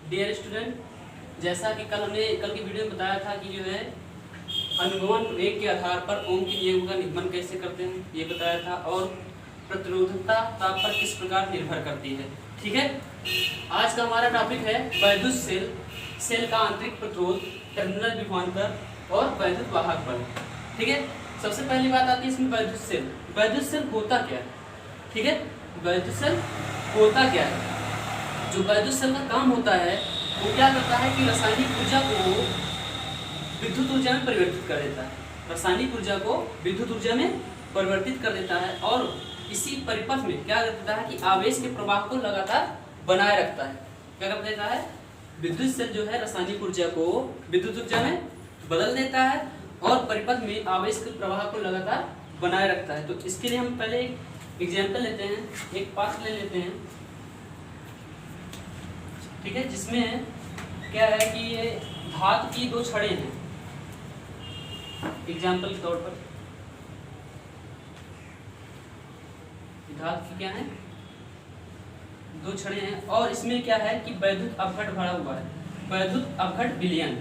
Dear student, जैसा कि कल की वीडियो में बताया था कि जो है अनुगमन वेग के आधार पर ओम के नियम का निगमन कैसे करते हैं ये बताया था, और प्रतिरोधकता ताप पर किस प्रकार निर्भर करती है। ठीक है, आज का हमारा टॉपिक है वैद्युत सेल का आंतरिक प्रतिरोध, टर्मिनल विभवांतर और वैद्युत वाहक बल। ठीक है, सबसे पहली बात आती है इसमें वैद्युत सेल होता क्या है। ठीक है, वैद्युत सेल होता क्या है। जो वैद्युत सेल का काम होता है वो क्या करता है कि रासायनिक ऊर्जा को विद्युत ऊर्जा में परिवर्तित कर देता है। रासायनिक ऊर्जा को विद्युत ऊर्जा में परिवर्तित कर देता है और इसी परिपथ में क्या कर देता है कि आवेश के प्रवाह को लगातार बनाए रखता है। क्या कर देता है, विद्युत सेल जो है रासायनिक ऊर्जा को विद्युत ऊर्जा में बदल देता है और परिपथ में आवेश के प्रवाह को लगातार बनाए रखता है। तो इसके लिए हम पहले एक एग्जाम्पल लेते हैं, एक पाठ ले लेते हैं। ठीक है, जिसमें क्या है कि ये धातु की दो छड़ें हैं। एग्जाम्पल के तौर पर धातु की क्या है, दो छड़ें हैं और इसमें क्या है कि वैद्युत अपघट भरा हुआ है, वैद्युत अपघट विलयन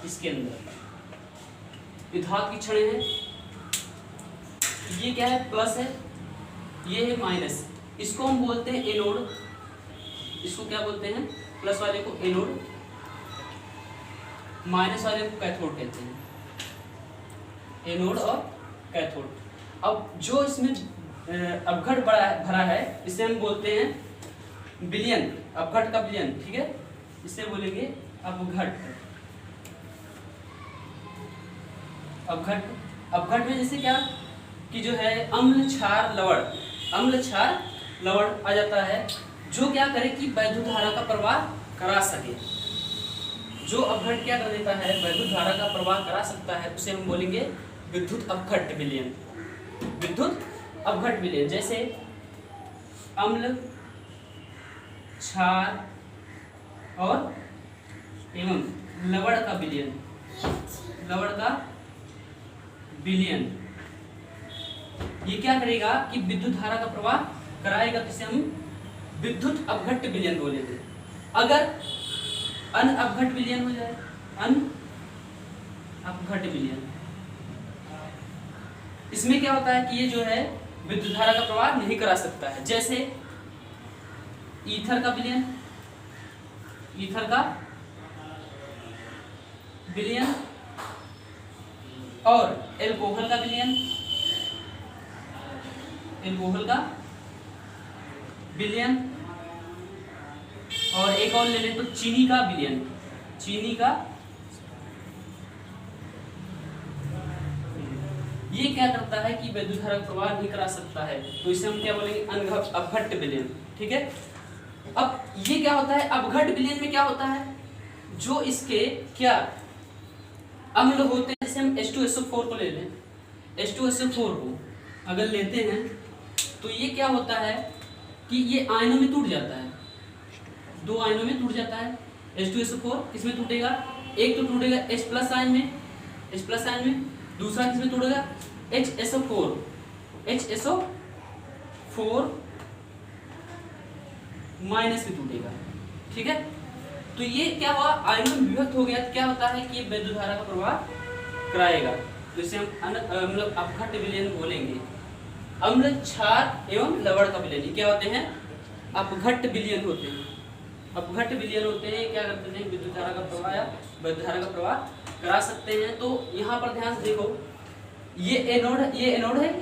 इसके अंदर। ये धातु की छड़ें हैं, ये क्या है प्लस है, ये है माइनस। इसको हम बोलते हैं एनोड। इसको क्या बोलते हैं, प्लस वाले को एनोड, माइनस वाले को कैथोड कहते हैं। एनोड और कैथोड। अब जो इसमें अपघट भरा है इसे हम बोलते हैं विलयन, अपघट का विलयन। ठीक है, इसे बोलेंगे अपघट। अपघट में जैसे क्या कि जो है अम्ल क्षार लवण आ जाता है, जो क्या करे कि वैद्युत धारा का प्रवाह करा सके। जो अपघट क्या कर देता है, वैद्युत धारा का प्रवाह करा सकता है, उसे हम बोलेंगे विद्युत अपघट विलयन। विद्युत अपघट विलयन जैसे अम्ल, क्षार और एवं लवण का विलयन। ये क्या करेगा कि विद्युत धारा का प्रवाह कराएगा, तो इसे हम विद्युत अपघट विलयन बोलेंगे। अगर अनअपघट विलयन हो जाए, अनअपघट विलयन, इसमें क्या होता है कि ये जो है विद्युत धारा का प्रवाह नहीं करा सकता है। जैसे ईथर का विलयन और एल्कोहल का विलयन, और एक और ले लें तो चीनी का विलयन। ये क्या करता है कि विद्युत धारा प्रवाह नहीं करा सकता है, तो इसे हम क्या बोलेंगे, अपघट विलयन। ठीक है, अब ये क्या होता है, अपघट विलयन में क्या होता है, जो इसके क्या अम्ल होते हैं, जैसे हम H2SO4 को ले लें। H2SO4 को अगर लेते हैं तो ये क्या होता है कि ये आयनों में टूट जाता है, दो आयनों में टूट जाता है। H2SO4 किसमें टूटेगा, एक तो टूटेगा H प्लस आयन में, दूसरा किसमें टूटेगा, HSO4 माइनस में टूटेगा। ठीक है, तो ये क्या हुआ, आयनों में विभक्त हो गया, तो क्या होता है कि विद्युत धारा का प्रवाह कराएगा, तो इसे हम मतलब अपघट विलयन बोलेंगे। अम्ल, क्षार एवं लवण का विलयन क्या होते हैं, अपघट विलयन होते हैं। क्या करते हैं, विद्युत धारा का प्रवाह करा सकते हैं। तो यहाँ पर ध्यान से देखो, ये एनोड है,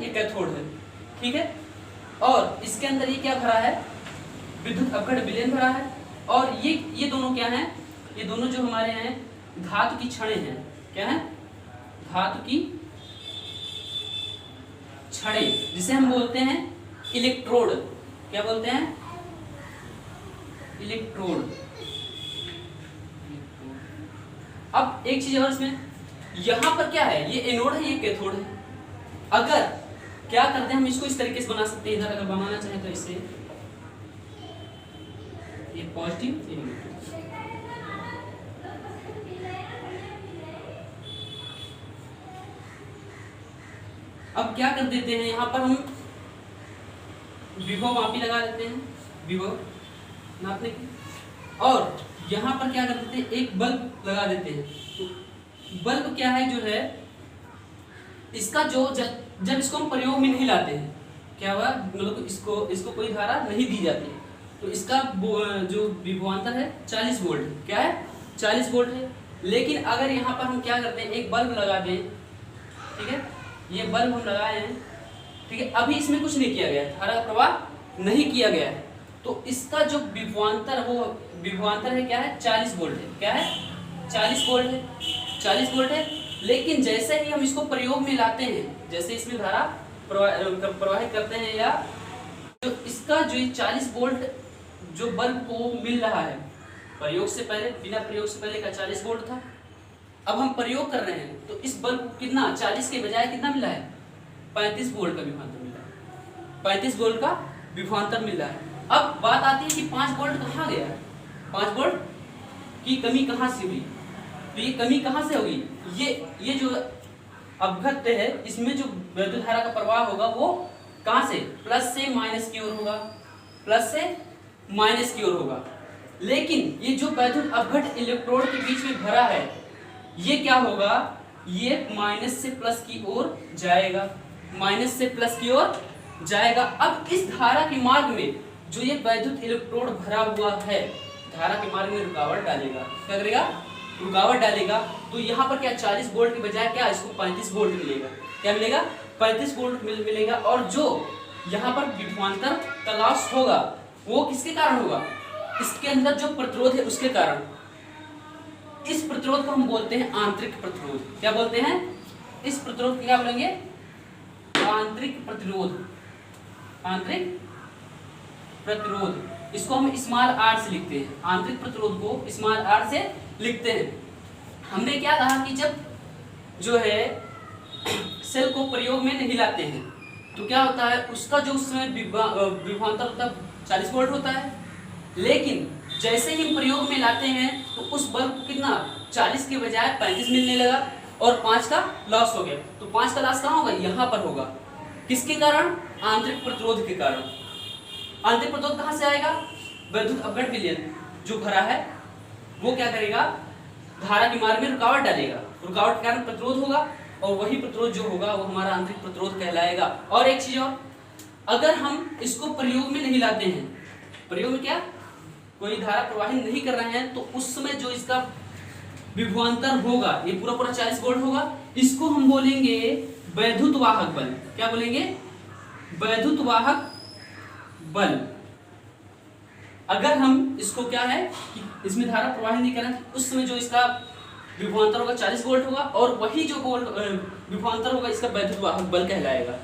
ये कैथोड है। ठीक है, और इसके अंदर ये क्या भरा है, विद्युत अपघट विलयन भरा है। और ये दोनों क्या हैं, ये दोनों जो हमारे हैं धातु की छड़ें हैं। क्या है, धातु की छड़ें, जिसे हम बोलते हैं इलेक्ट्रोड। क्या बोलते हैं, इलेक्ट्रोड। अब एक चीज और इसमें, यहां पर क्या है, ये एनोड है, ये कैथोड है। अगर क्या करते हैं हम इसको इस तरीके से बना सकते हैं, इधर अगर बनाना चाहें तो इससे ये पॉजिटिव, ये नेगेटिव। अब क्या कर देते हैं, यहाँ पर हम विभव मापी लगा देते हैं। विभव नापने की। और यहाँ पर क्या कर देते हैं, एक बल्ब लगा देते हैं। तो बल्ब क्या है जो है इसका जो जब इसको हम प्रयोग में नहीं लाते हैं, क्या हुआ, मतलब इसको कोई धारा नहीं दी जाती है, तो इसका जो विभवांतर है 40 वोल्ट, क्या है 40 वोल्ट है। लेकिन अगर यहाँ पर हम क्या करते हैं, एक बल्ब लगा दें, ठीक है, ये बल्ब हम लगाए हैं, ठीक है, अभी इसमें कुछ नहीं किया गया है, धारा का प्रवाह नहीं किया गया है, तो इसका जो विभवांतर है क्या है 40 वोल्ट है, क्या है 40 वोल्ट है, 40 वोल्ट है। लेकिन जैसे ही हम इसको प्रयोग में लाते हैं, जैसे इसमें धारा प्रवाहित करते हैं, या जो इसका जो 40 वोल्ट जो बल्ब को मिल रहा है, प्रयोग से पहले, बिना प्रयोग से पहले का 40 वोल्ट था, अब हम प्रयोग कर रहे हैं तो इस बल्ब को कितना 40 के बजाय कितना मिला है 35 वोल्ट का विभवांतर मिला है, 35 वोल्ट का विभवांतर मिल रहा है। अब बात आती है कि 5 वोल्ट कहाँ गया है, 5 वोल्ट की कमी कहाँ से हुई, तो ये कमी कहाँ से होगी, ये जो अपघट्य है इसमें जो विद्युत धारा का प्रवाह होगा वो कहाँ से, प्लस से माइनस की ओर होगा, प्लस से माइनस की ओर होगा। लेकिन ये जो वैद्युत अपघट्य इलेक्ट्रोड के बीच में भरा है, ये क्या होगा, ये माइनस से प्लस की ओर जाएगा, माइनस से प्लस की ओर जाएगा। अब इस धारा के मार्ग में जो ये वैद्युत इलेक्ट्रोड भरा हुआ है, धारा के मार्ग में रुकावट डालेगा, क्या करेगा, रुकावट डालेगा। तो यहाँ पर क्या 40 वोल्ट के बजाय क्या इसको 35 वोल्ट मिलेगा, क्या मिलेगा 35 वोल्ट मिलेगा। और जो यहाँ पर विभवांतर का लॉस होगा वो किसके कारण होगा, इसके अंदर जो प्रतिरोध है उसके कारण। इस प्रतिरोध को हम बोलते हैं आंतरिक प्रतिरोध, क्या बोलते हैं, इस प्रतिरोध को क्या बोलेंगे, आंतरिक प्रतिरोध, आंतरिक प्रतिरोध। इसको हम स्मॉल आर से लिखते हैं, आंतरिक प्रतिरोध को स्मॉल आर से लिखते हैं। हमने क्या कहा कि जब जो है सेल को प्रयोग में नहीं लाते हैं तो क्या होता है, उसका जो उस समय विभवांतर होता है 40 वोल्ट होता है। लेकिन जैसे ही हम प्रयोग में लाते हैं तो उस बल्ब को कितना 40 के बजाय 35 मिलने लगा और 5 का लॉस हो गया। तो 5 का लॉस कहाँ होगा, यहाँ पर होगा, किसके कारण, आंतरिक प्रतिरोध के कारण। आंतरिक प्रतिरोध कहाँ से आएगा, वैद्युत अपघट्य विलयन जो भरा है वो क्या करेगा, धारा के मार्ग में रुकावट डालेगा, रुकावट के कारण प्रतिरोध होगा और वही प्रतिरोध जो होगा वो हमारा आंतरिक प्रतिरोध कहलाएगा। और एक चीज और, अगर हम इसको प्रयोग में नहीं लाते हैं, प्रयोग में क्या कोई धारा प्रवाहित नहीं कर रहे हैं, तो उस समय जो इसका विभवांतर होगा ये पूरा पूरा 40 वोल्ट होगा, इसको हम बोलेंगे वैद्युत वाहक बल, क्या बोलेंगे, वैद्युत वाहक बल। अगर हम इसको क्या है कि इसमें धारा प्रवाहित नहीं करें, उस समय जो इसका विभवांतर होगा 40 वोल्ट होगा और वही जो विभवांतर होगा इसका वैद्युत वाहक बल कहलाएगा।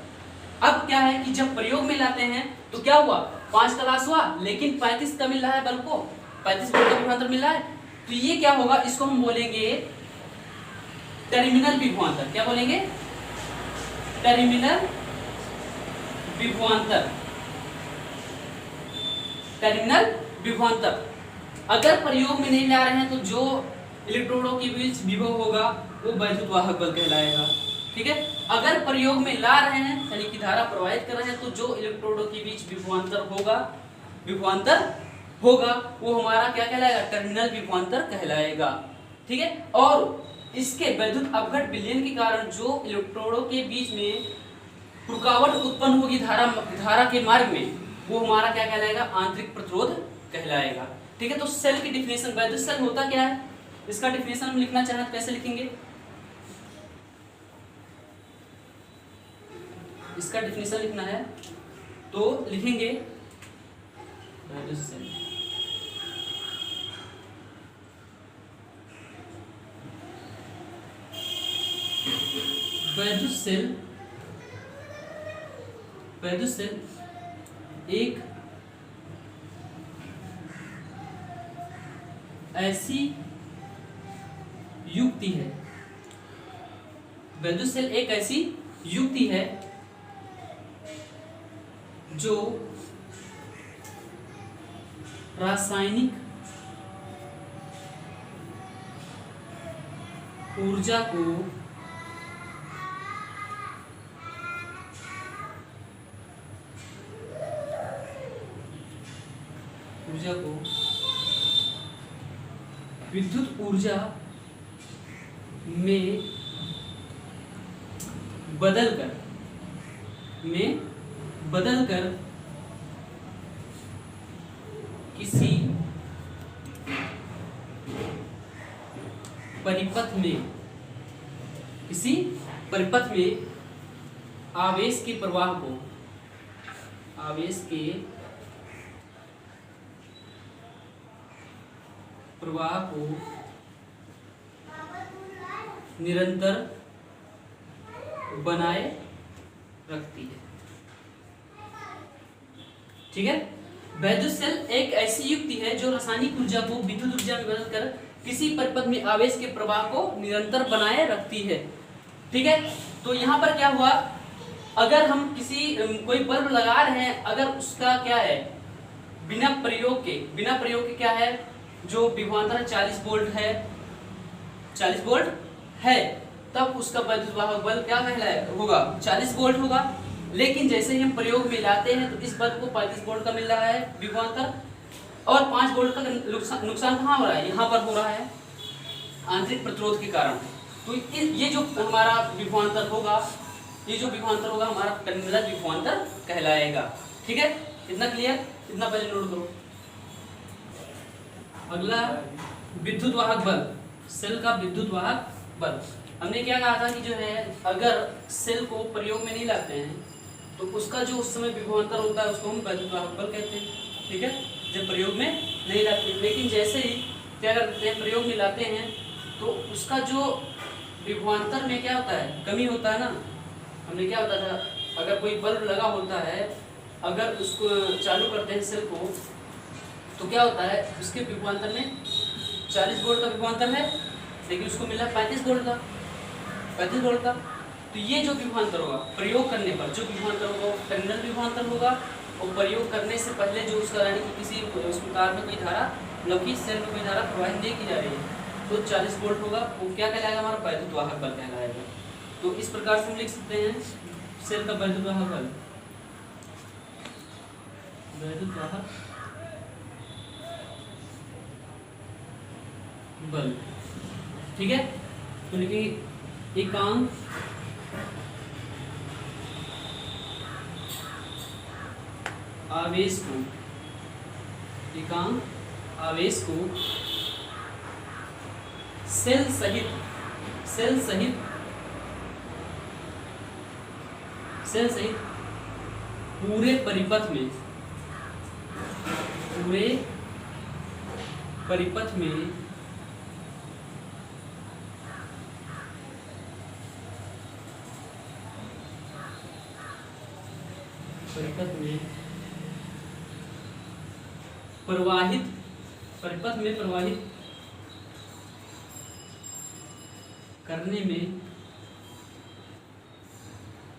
अब क्या है कि जब प्रयोग में लाते हैं तो क्या हुआ, 5 का लॉस हुआ, लेकिन 35 का मिल रहा है, बल्ब को 35 वोल्ट का विभवांतर मिल रहा है, तो ये क्या होगा, इसको हम बोलेंगे टर्मिनल विभवांतर, क्या बोलेंगे, टर्मिनल विभवांतर, टर्मिनल विभवांतर। अगर प्रयोग में नहीं ला रहे हैं तो जो इलेक्ट्रोडों के बीच विभव होगा वो वैद्युत वाहक बल कहलाएगा, ठीक है। अगर प्रयोग में ला रहे हैं यानी कि धारा प्रवाहित कर रहे हैं तो जो इलेक्ट्रोडों के बीच विभवांतर होगा वो हमारा क्या कहलाएगा, टर्मिनल विभवांतर कहलाएगा, ठीक है। और इसके वैद्युत अपघट्य विलयन के कारण जो इलेक्ट्रोडों के बीच में रुकावट उत्पन्न होगी धारा के मार्ग में, वो हमारा क्या कहलाएगा, आंतरिक प्रतिरोध कहलाएगा, ठीक है। तो सेल की डिफिनेशन, वैद्युत सेल होता क्या है, इसका डिफिनेशन हम लिखना चाहें तो कैसे लिखेंगे, इसका डिफिनेशन लिखना है तो लिखेंगे वैद्युत सेल, वैद्युत सेल एक ऐसी युक्ति है, वैद्युत सेल एक ऐसी युक्ति है जो रासायनिक ऊर्जा को ऊर्जा को विद्युत ऊर्जा में बदलकर किसी परिपथ में आवेश के प्रवाह को निरंतर बनाए रखती है। ठीक है। वैद्युत सेल एक ऐसी युक्ति है जो रासायनिक ऊर्जा को विद्युत ऊर्जा में बदलकर किसी परिपथ में आवेश के प्रवाह को निरंतर बनाए रखती है। ठीक है। तो यहाँ पर क्या हुआ, अगर हम कोई बल्ब लगा रहे हैं, अगर उसका क्या है बिना प्रयोग के क्या है, जो विभवांतर 40 वोल्ट है, तब उसका वैद्युत वाहक बल क्या होगा 40 वोल्ट होगा। लेकिन जैसे ही हम प्रयोग में लाते हैं तो इस बल्ब को 35 वोल्ट का मिल रहा है विभवांतर, और 5 वोल्ट का नुकसान कहाँ हो रहा है, यहाँ पर हो रहा है आंतरिक प्रतिरोध के कारण। तो ये जो हमारा विभवांतर होगा हमारा टर्मिनल विभवांतर कहलाएगा। ठीक है, इतना क्लियर, इतना पहले नोट करो। अगला विद्युत वाहक बल, सेल का विद्युत वाहक बल। हमने क्या कहा था कि जो है अगर सेल को प्रयोग में नहीं लाते हैं तो उसका जो उस समय विभवांतर होता है उसको हम वैद्युत वाहक बल कहते हैं। ठीक है, जब प्रयोग में नहीं लाते, लेकिन जैसे ही क्या करते हैं प्रयोग में लाते हैं तो उसका जो विभवांतर में क्या होता है कमी होता है ना। हमने क्या होता था, अगर कोई बल्ब लगा होता है, अगर उसको चालू करते हैं सेल को, तो क्या होता है उसके विभवांतर में 40 वोल्ट का विभवांतर है, लेकिन उसको मिला 35 वोल्ट का। तो ये जो विभवांतर होगा प्रयोग करने पर, जो विभवांतर होगा वो टर्मिनल विभवांतर होगा, और प्रयोग करने से पहले जो उसका यानी कि किसी उस तार में कोई धारा, मतलब कि सेल में कोई धारा प्रवाहित नहीं की जा रही है, तो 40 वोल्ट होगा, वो क्या कहलाएगा हमारा वैद्युत वाहक बल कहलाएगा। तो इस प्रकार से हम लिख सकते हैं सेल का वैद्युत वाहक बल। ठीक है, तो लिखिए एकांक आवेश को सेल सहित पूरे परिपथ में प्रवाहित करने में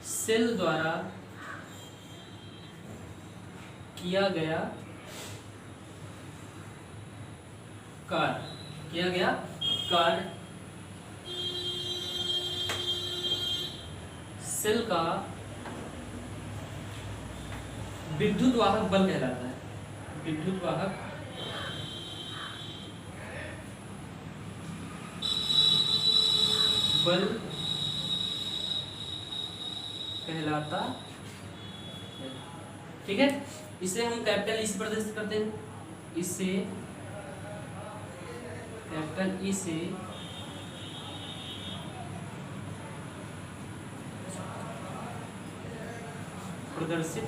सेल द्वारा किया गया कार्य सेल का विद्युत वाहक बल कहलाता है। विद्युत वाहक बल कहलाता है। ठीक है, इसे हम कैपिटल ई से प्रदर्शित करते हैं। इसे कैपिटल ई से प्रदर्शित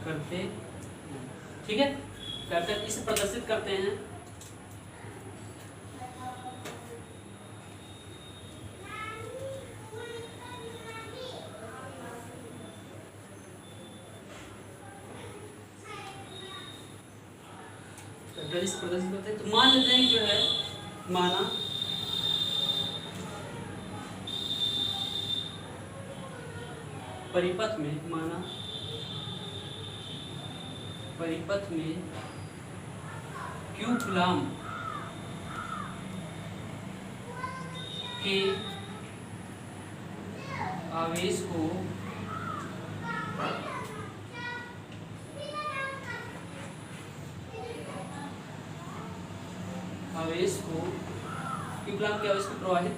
करते हैं। ठीक है, कैपिटल ई से प्रदर्शित करते हैं। प्रदर्शित करते हैं। तो मान लेते हैं जो है माना परिपथ में Q कूलाम के आवेश को आवेश को क्यू कूलाम के आवेश को प्रवाहित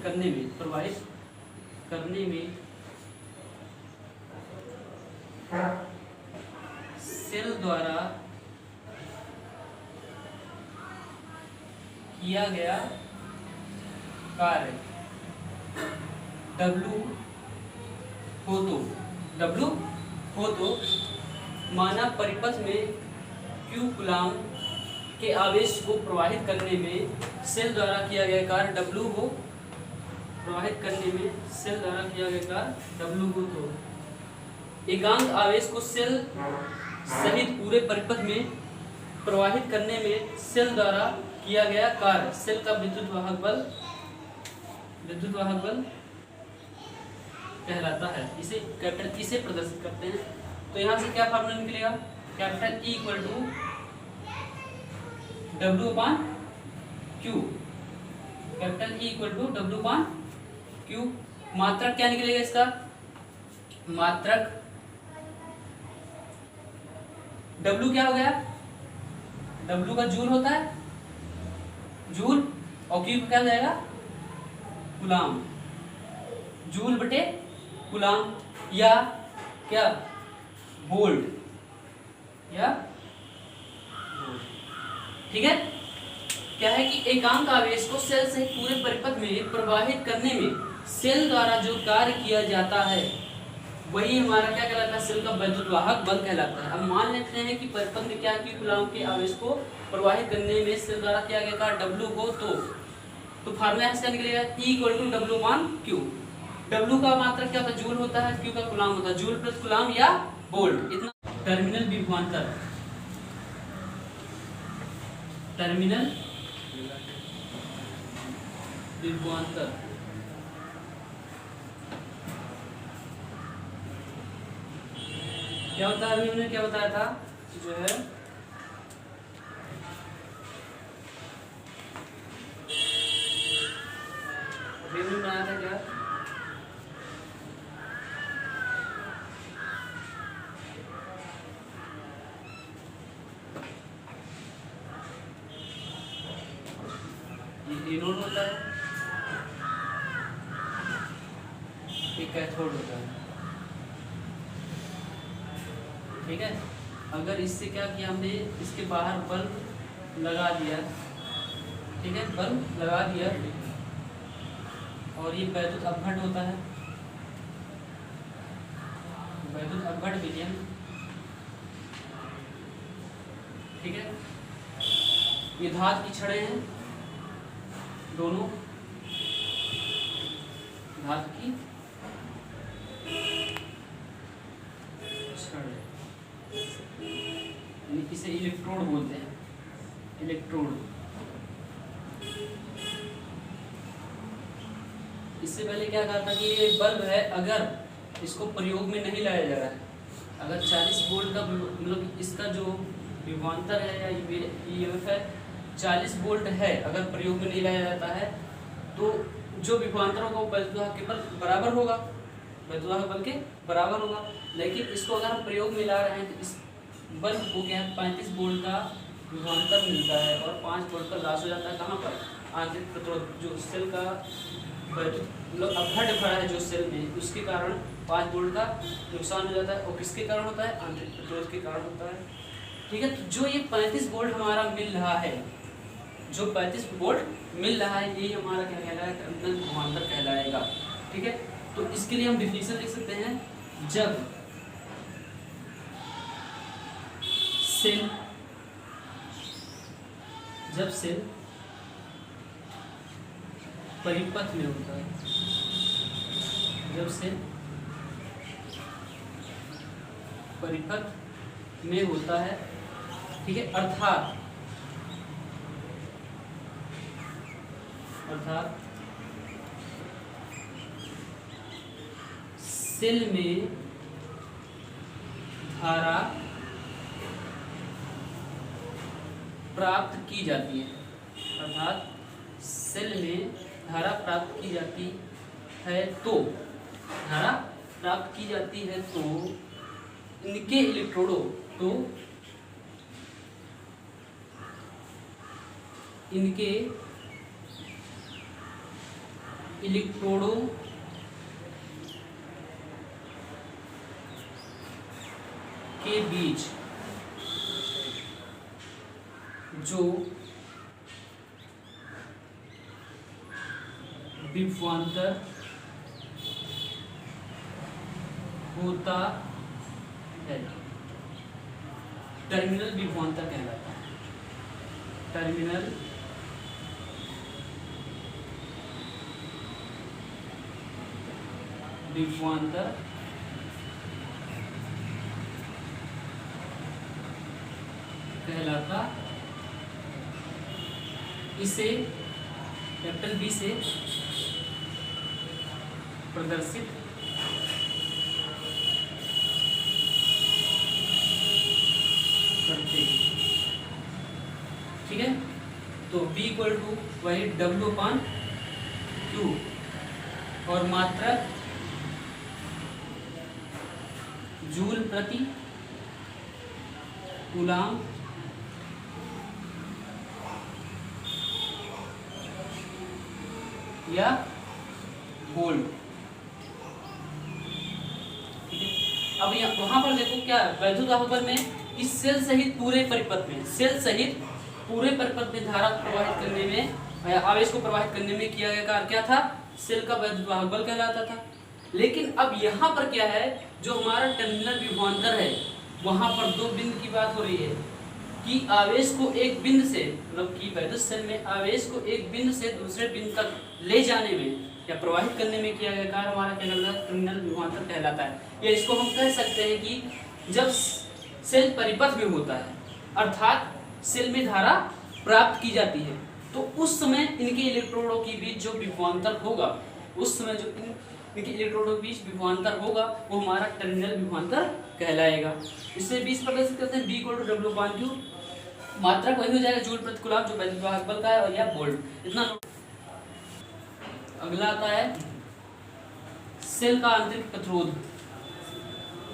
करने में सेल द्वारा किया गया कार्य W हो तो माना परिपथ में क्यू कूलाम के आवेश को प्रवाहित करने में सेल द्वारा किया गया कार्य W हो, प्रवाहित करने में सेल द्वारा किया गया कार्य W हो तो एकांक आवेश को सेल सहित पूरे परिपथ में प्रवाहित करने में सेल द्वारा किया गया कार्य सेल का विद्युत वाहक बल कहलाता है। इसे कैपिटल ई से प्रदर्शित करते हैं। तो यहाँ से क्या फार्मूला निकलेगा? Capital E equal to W/Q, capital E equal to W/Q। मात्रक क्या निकलेगा इसका? मात्रक W क्या हो गया? W का जूल होता है, जूल, और Q क्या हो जाएगा? कूलाम, जूल बटे कूलाम, या क्या वोल्ट, या ठीक है। क्या है कि एकांक आवेश को सेल से पूरे परिपथ में प्रवाहित करने में सेल द्वारा जो कार्य किया जाता है वही हमारा क्या कहलाता है? सेल का विद्युत वाहक बल कहलाता है। अब मान लेते हैं कि परिपथ में क्या कि कूलाम के आवेश को प्रवाहित करने में सेल द्वारा किया गया कार्य W हो तो फार्मूला क्या निकलेगा? E equal to W/Q। W का मात्रक क्या होता है? जूल होता है, Q का कूलाम होता है, जूल प्लस कूलाम या वोल्ट। इतना टर्मिनल विभवांतर क्या होता है? अभी हमने क्या बताया था जो है बनाया था क्या? ये एनोड होता है, ये कैथोड होता है, ठीक है। अगर इससे क्या किया हमने, इसके बाहर बल्ब लगा दिया, ठीक है, बल्ब लगा दिया, और ये वैद्युत अपघट होता है, वैद्युत अपघट विलयन, ठीक है। ये धातु की छड़ें हैं, दोनों धातु की छड़ें, इसे इलेक्ट्रोड बोलते हैं, इलेक्ट्रोड। इससे पहले क्या कहा था कि ये बल्ब है, अगर इसको प्रयोग में नहीं लाया जा रहा है, अगर 40 वोल्ट का मतलब इसका जो विभवांतर है या ईएमएफ है 40 वोल्ट है, अगर प्रयोग में नहीं लाया जाता है तो जो विभवांतर होगा वो वैद्युत वाहक के बल बराबर होगा, वैद्युत वाहक बल के बराबर होगा। लेकिन इसको अगर हम प्रयोग में ला रहे हैं तो इस बल्ब को क्या है 35 वोल्ट का विभवांतर मिलता है और 5 वोल्ट का लॉस हो जाता है। कहाँ पर? आंतरिक प्रतिरोध, जो सेल का मतलब अपघट खड़ा है जो सेल में, उसके कारण 5 वोल्ट का नुकसान हो जाता है। और किसके कारण होता है? आंतरिक प्रतिरोध के कारण होता है, ठीक है। तो जो ये 35 वोल्ट हमारा मिल रहा है, जो 35 वोल्ट मिल रहा है, यही हमारा क्या कहलाएगा? टर्मिनल विभवांतर कहलाएगा, ठीक है। तो इसके लिए हम डिफिनीशन लिख सकते हैं, जब सेल परिपथ में होता है, जब सेल परिपथ में होता है, ठीक है, अर्थात सेल में धारा प्राप्त की जाती है, अर्थात सेल में धारा प्राप्त की जाती है तो धारा प्राप्त की जाती है तो इनके इलेक्ट्रोडों तो इनके इलेक्ट्रोडों के बीच जो विभवांतर होता है टर्मिनल विभवांतर कहलाता है। टर्मिनल विभवांतर कहलाता, इसे कैपिटल बी से प्रदर्शित करते हैं। ठीक है, तो B इक्वल टू वही W/Q और मात्रक जूल प्रति कूलाम या वोल्ट। अब यहाँ वहां पर देखो क्या वैद्युत वाहक बल में इस सेल सहित पूरे परिपथ में, सेल सहित पूरे परिपथ में धारा प्रवाहित करने में या आवेश को प्रवाहित करने में किया गया कार्य क्या था? सेल का वैद्युत वाहक बल कहलाता था। लेकिन अब यहाँ पर क्या है, जो हमारा टर्मिनल विभवांतर है वहां पर दो बिंदु की बात हो रही है कि आवेश को एक बिंदु से, मतलब कि वैद्युत सेल में आवेश को एक बिंदु से दूसरे बिंदु तक ले जाने में या प्रवाहित करने में किया गया कार्य हमारा टर्मिनल विभवांतर कहलाता है। या इसको हम कह सकते हैं कि जब सेल परिपथ में होता है अर्थात सेल में धारा प्राप्त की जाती है, तो उस समय इनके इलेक्ट्रोडों के बीच जो विभवांतर होगा, उस समय जो इनके इलेक्ट्रोडों के बीच विभवांतर होगा वो हमारा टर्मिनल विभवांतर कहलाएगा। इससे 20 प्रदर्शित करते हैं B = W/Q, मात्रक वही हो जाएगा जूल प्रति कूलाम जो वैद्युत वाहक बल का है, और या वोल्ट। इतना अगला आता है सेल का आंतरिक प्रतिरोध।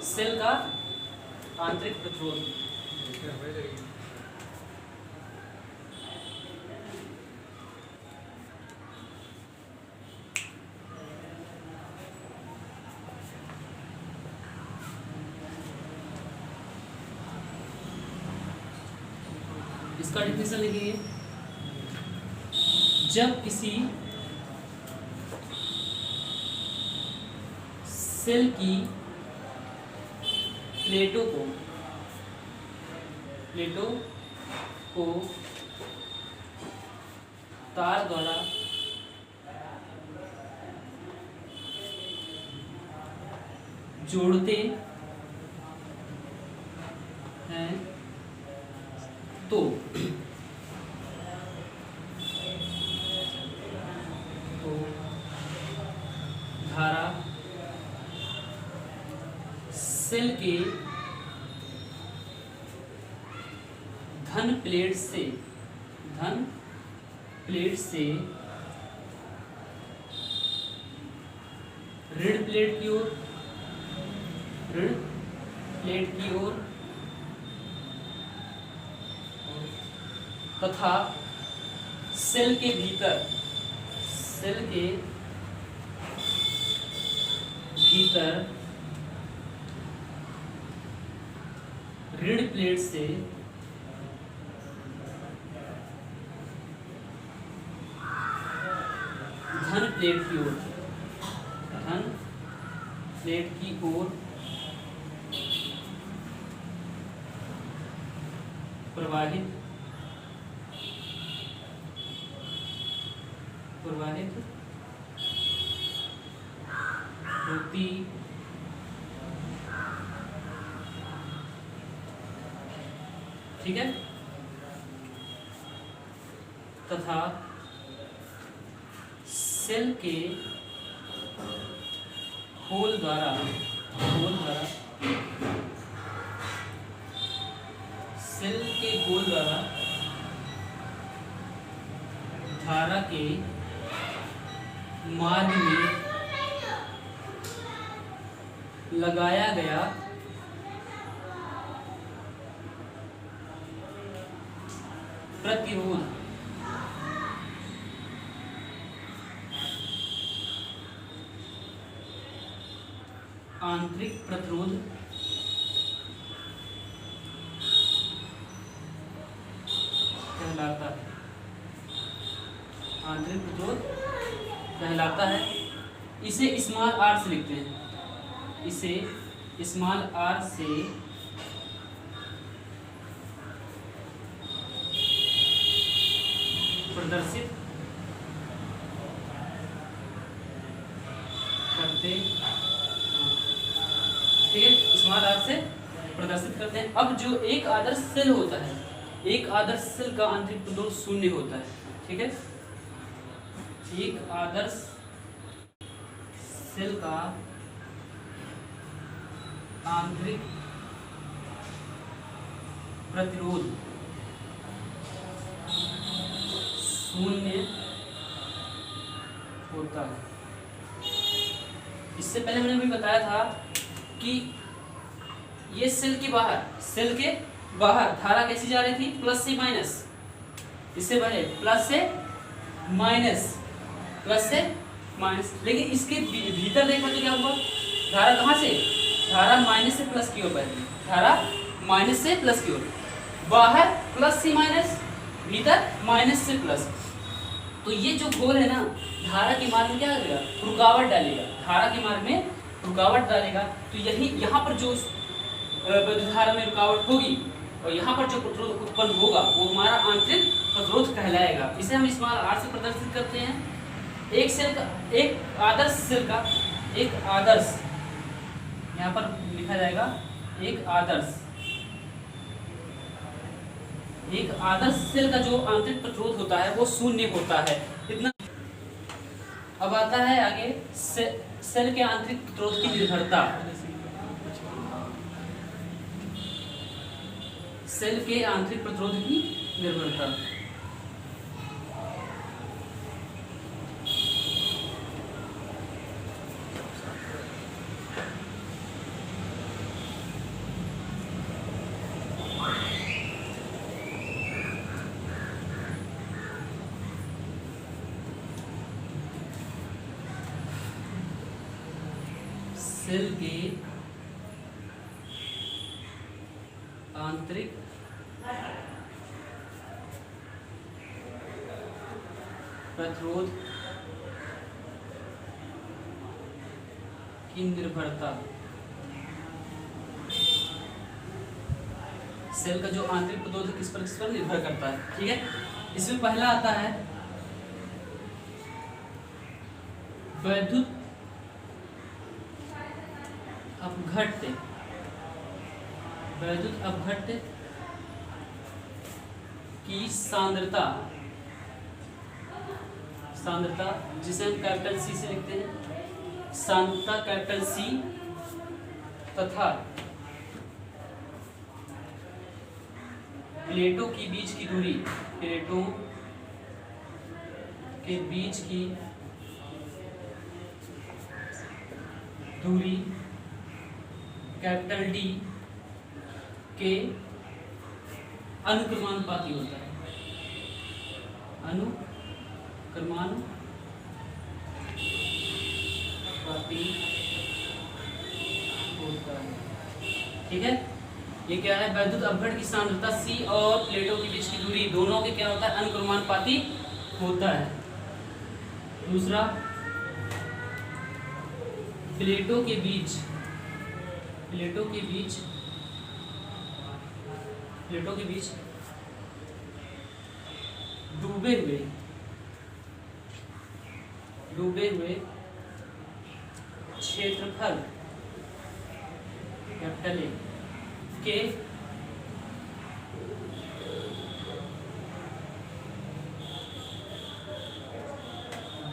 सेल का आंतरिक प्रतिरोध इसका डेफिनेशन लिखिए। जब किसी सेल की प्लेटों को तार द्वारा जोड़ते हैं तो धारा सेल के धन प्लेट से ऋण प्लेट की ओर तथा सेल के भीतर ऋण प्लेट से धन प्लेट की ओर प्रवाहित होती ठीक है, तथा सेल के होल द्वारा धारा के मार्ग में लगाया गया प्रतिरोध आंतरिक प्रतिरोध कहलाता है। आंतरिक प्रतिरोध कहलाता है। इसे स्मॉल आर से लिखते हैं, इसे स्मॉल आर से प्रदर्शित करते, ठीक है, स्मॉल आर से प्रदर्शित करते हैं। अब जो एक आदर्श सेल होता है, एक आदर्श सेल का आंतरिक प्रतिरोध शून्य होता है, ठीक है। एक आदर्श सेल का आंतरिक प्रतिरोध शून्य होता है। इससे पहले मैंने भी बताया था कि ये सेल के बाहर धारा कैसी जा रही थी, प्लस से माइनस। इससे पहले प्लस से माइनस, लेकिन इसके भीतर देखो तो क्या हुआ, धारा कहाँ से, धारा माइनस से प्लस की ओर बह रही, धारा माइनस से प्लस की ओर, बाहर प्लस से माइनस, भीतर माइनस से प्लस। तो ये जो गोल है ना, धारा के मार्ग में क्या करेगा, रुकावट डालेगा, धारा के मार्ग में रुकावट डालेगा। तो यही यहाँ पर जो विद्युत धारा में रुकावट होगी और यहाँ पर जो प्रतिरोध उत्पन्न होगा वो हमारा आंतरिक प्रतिरोध कहलाएगा। इसे हम स्मॉल आर से प्रदर्शित करते हैं। एक आदर्श सेल का, एक आदर्श, यहाँ पर लिखा जाएगा एक आदर्श सेल का जो आंतरिक प्रतिरोध होता है वो शून्य होता है, इतना। अब आता है आगे सेल के आंतरिक प्रतिरोध की निर्भरता। सेल के आंतरिक प्रतिरोध की निर्भरता, सेल के आंतरिक प्रतिरोध की निर्भरता। सेल का जो आंतरिक प्रतिरोध किस पर निर्भर करता है, ठीक है। इसमें पहला आता है वैद्युत अपघट्य की सांद्रता, जिसे हम कैपिटल सी से लिखते हैं, सांद्रता कैपिटल सी, तथा प्लेटों के बीच की दूरी, प्लेटों के बीच की दूरी कैपिटल डी के अनुक्रमानुपाती होता है, अनुक्रमानुपाती होता है, ठीक है। ये क्या है, वैद्युत अपघट्य की सांद्रता C और प्लेटों के बीच की दूरी दोनों के क्या होता है, अनुक्रमानुपाती होता है। दूसरा, प्लेटों के बीच डूबे हुए क्षेत्रफल कैपिटल ए के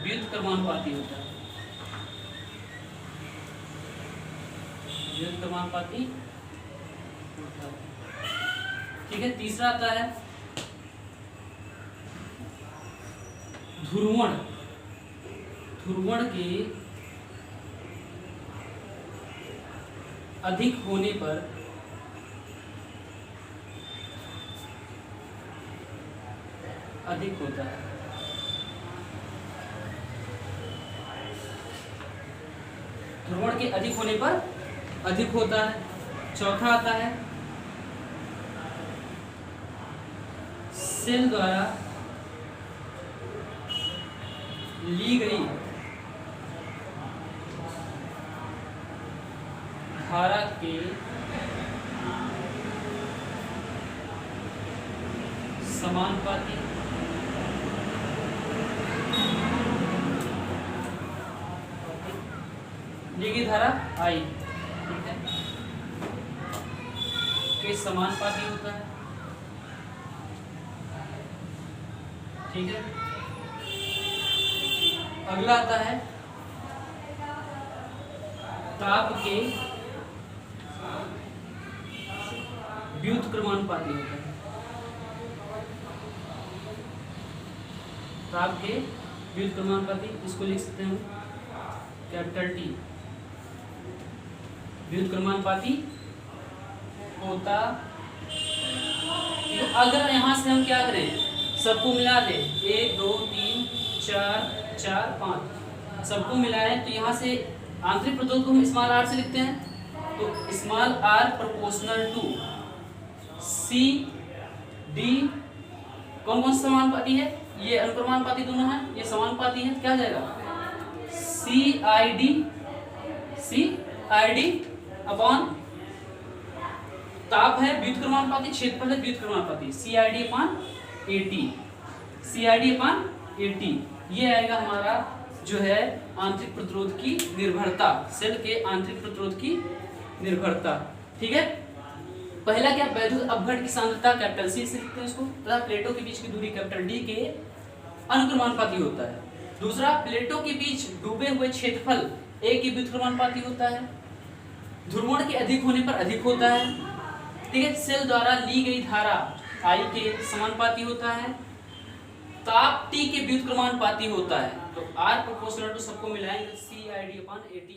व्युत्क्रमानुपाती होता है, व्युत्क्रमानुपाती होता है, ठीक है। तीसरा आता है ध्रुवण के अधिक होने पर अधिक होता है, ध्रुवण के अधिक होने पर अधिक होता है। चौथा आता है सेल द्वारा ली गई धारा के समानुपाती ली गई धारा आई, ठीक है, के समानुपाती होता है, ठीक है। अगला आता है ताप के व्युत्क्रमानुपाती होता है। ताप के व्युत्क्रमानुपाती, इसको लिख सकते हैं कैपिटल टी, व्युत्क्रमानुपाती होता। तो अगर यहां से हम क्या करें, सबको मिला दे 1 2 3 4 4 5 सबको मिलाएं, तो यहाँ से आंतरिक प्रतिरोध को हम स्मॉल आर से लिखते हैं। तो small r proportional to c d, कौन कौन सा समानुपाती है, ये अनुक्रमानुपाती दोनों हैं, ये समानुपाती है, क्या जाएगा सी आई डी अपॉन ताप है व्युत्क्रमानुपाती, क्षेत्रफल है व्युत्क्रमानुपाती, C I D upon A T, ये आएगा हमारा जो है आंतरिक प्रतिरोध की निर्भरता, सेल के आंतरिक प्रतिरोध की निर्भरता, ठीक है। पहला क्या, वैद्युत अपघट की सांद्रता कैपिटल सी से लिखते हैं इसको, तथा प्लेटों के बीच की दूरी कैपिटल डी के अनुक्रमानुपाती होता है। दूसरा, प्लेटों के बीच डूबे हुए क्षेत्रफल ए के व्युत्क्रमानुपाती होता है, ध्रुवण के अधिक होने पर अधिक होता है, ठीक है। सेल द्वारा ली गई धारा आई के समानुपाती होता है, ताप टी के व्युत्क्रमानुपाती होता है। तो आर प्रोपोर्शनल टू सबको मिलाएंगे C I D upon A T